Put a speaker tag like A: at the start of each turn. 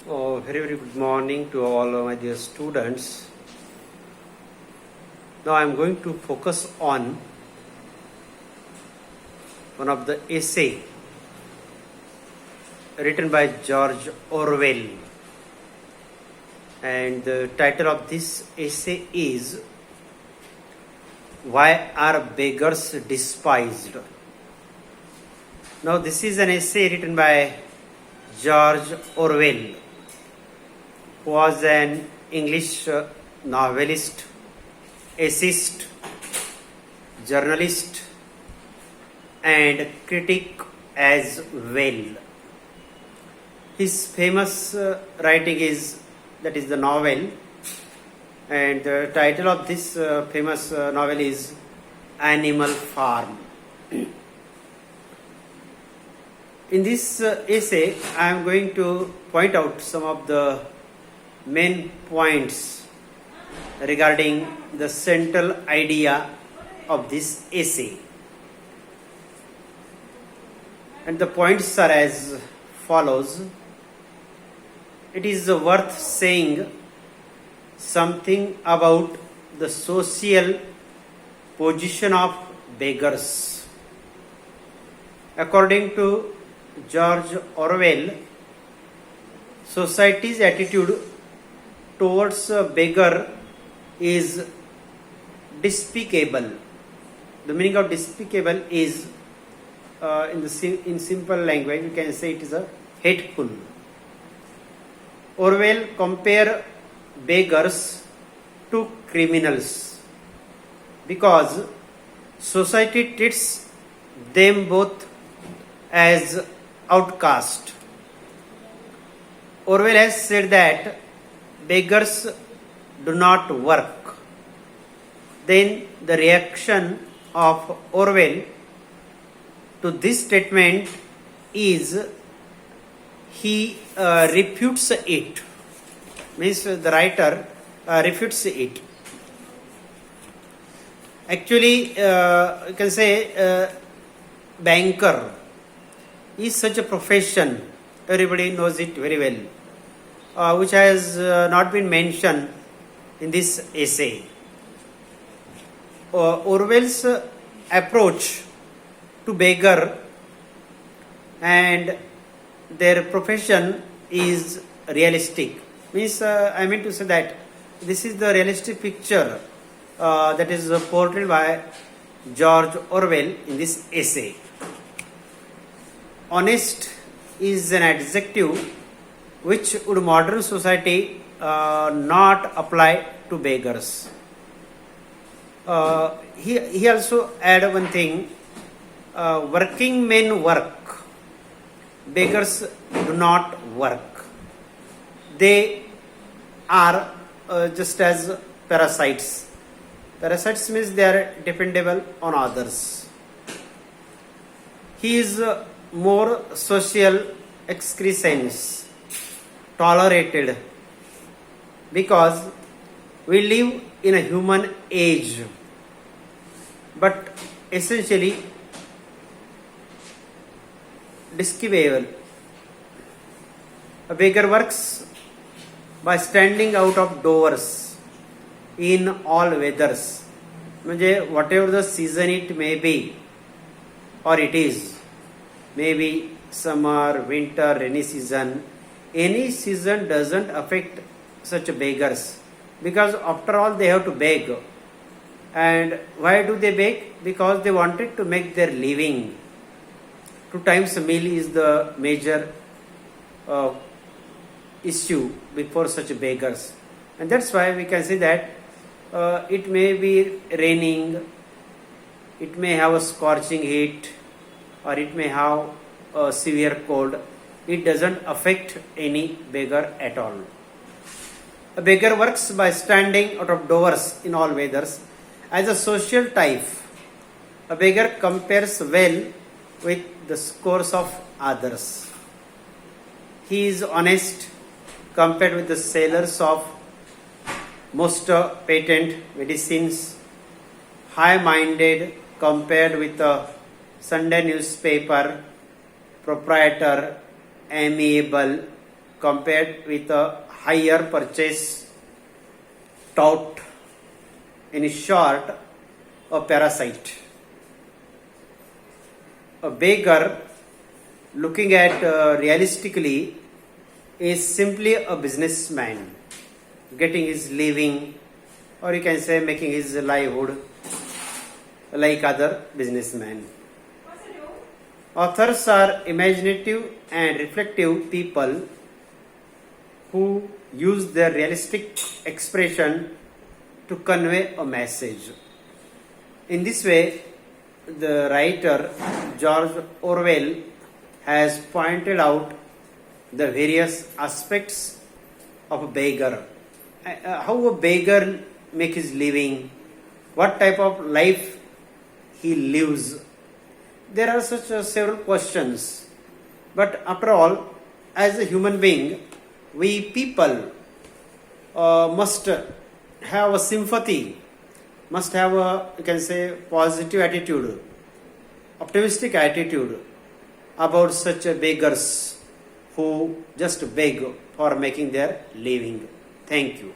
A: Very good morning to all my dear students. Now I am going to focus on one of the essay written by George Orwell, and the title of this essay is "Why Are Beggars Despised?" Now this is an essay written by George Orwell, who was an English novelist, essayist, journalist, and critic as well. His famous writing is the novel, and the title of this famous novel is Animal Farm. In this essay, I am going to point out some of the main points regarding the central idea of this essay. And the points are as follows. It is worth saying something about the social position of beggars. According to George Orwell, society's attitude towards a beggar is despicable. The meaning of despicable is, in simple language, you can say it is a hateful. Orwell compare beggars to criminals because society treats them both as outcast. Orwell has said that beggars do not work. Then the reaction of Orwell to this statement is he refutes it. Means the writer refutes it. Actually, you can say banker is such a profession. Everybody knows it very well, which has not been mentioned in this essay. Orwell's approach to beggar and their profession is realistic. Means I mean to say that this is the realistic picture that is portrayed by George Orwell in this essay. Honest is an adjective which would modern society not apply to beggars. He also add one thing, working men work, beggars do not work. They are just as parasites. Parasites means they are dependable on others. He is more social excrescence, tolerated, because we live in a human age, but essentially despicable. A beggar works by standing out of doors in all weathers. म्हणजे whatever the season it may be, or it is, maybe summer, winter, rainy season, any season doesn't affect such beggars, because after all they have to beg. And why do they beg? Because they wanted to make their living. 2 times a meal is the major issue before such beggars, and that's why we can say that it may be raining, it may have a scorching heat, or it may have a severe cold. It doesn't affect any beggar at all. A beggar works by standing out of doors in all weathers. As a social type, a beggar compares well with the scores of others. He is honest compared with the sellers of most patent medicines, high-minded compared with the Sunday newspaper proprietor, amiable compared with a higher purchase tout. In short, a parasite. A beggar, looking at realistically, is simply a businessman getting his living, or you can say making his livelihood like other businessmen. Authors are imaginative and reflective people who use their realistic expression to convey a message. In this way, the writer George Orwell has pointed out the various aspects of a beggar. How a beggar make his living, what type of life he lives. There are such several questions. But after all, as a human being, we people must have a sympathy, must have a, you can say, positive attitude, optimistic attitude about such beggars who just beg for making their living. Thank you.